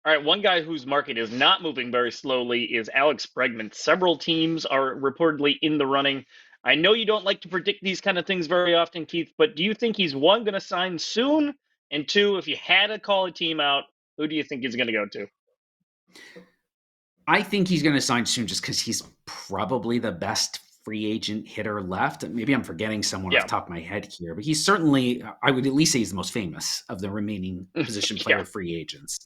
All right, one guy whose market is not moving very slowly is Alex Bregman. Several teams are reportedly in the running. I know you don't like to predict these kind of things very often, Keith, but do you think he's one, going to sign soon? And two, if you had to call a team out, who do you think he's going to go to? I think he's going to sign soon just because he's probably the best free agent hitter left. Maybe I'm forgetting someone off Yeah, the top of my head here, but he's certainly, I would at least say he's the most famous of the remaining position yeah, player free agents.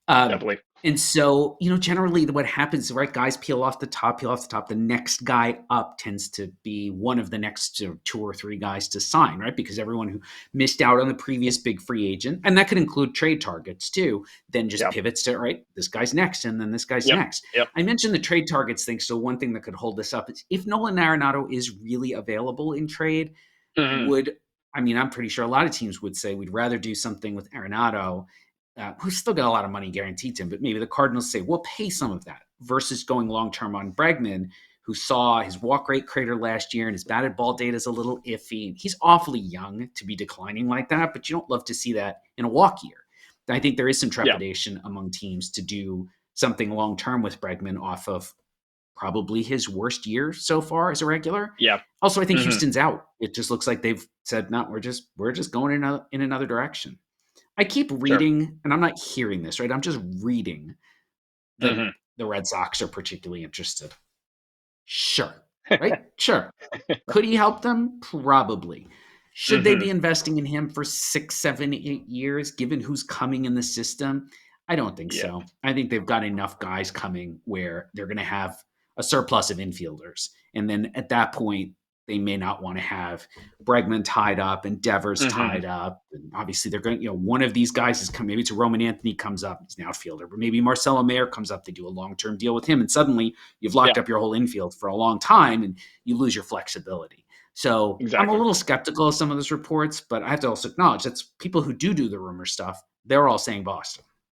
Um, definitely. and so, generally what happens, right? Guys peel off the top. The next guy up tends to be one of the next two or three guys to sign, right? Because everyone who missed out on the previous big free agent, and that could include trade targets too, then just Yep, pivots to, right, this guy's next, and then this guy's yep, next. yep. I mentioned the trade targets thing. So one thing that could hold this up is if Nolan Arenado is really available in trade, Hmm. would, I mean, I'm pretty sure a lot of teams would say we'd rather do something with Arenado, who's still got a lot of money guaranteed to him, but maybe the Cardinals say, we'll pay some of that versus going long term on Bregman, who saw his walk rate crater last year and his batted ball data is a little iffy. He's awfully young to be declining like that, but you don't love to see that in a walk year. I think there is some Yeah, trepidation among teams to do something long term with Bregman off of probably his worst year so far as a regular. yeah. Also, I think Hmm. Houston's out. It just looks like they've said, no, we're just going in another direction. I keep Sure. reading, and I'm not hearing this, right? I'm just reading that Hmm. the Red Sox are particularly interested. Sure, right? Sure. Could he help them? Probably. Should they Hmm. be investing in him for 6, 7, 8 years, given who's coming in the system? I don't think Yeah. so. I think they've got enough guys coming where they're going to have a surplus of infielders. And then at that point, they may not want to have Bregman tied up and Devers Hmm. tied up. And obviously, they're going, one of these guys is coming. Maybe it's Roman Anthony comes up, he's an outfielder, but maybe Marcelo Mayer comes up, they do a long term deal with him. And suddenly you've locked Yeah, up your whole infield for a long time and you lose your flexibility. So I'm a exactly. little skeptical of some of those reports, but I have to also acknowledge that's people who do the rumor stuff. They're all saying Boston.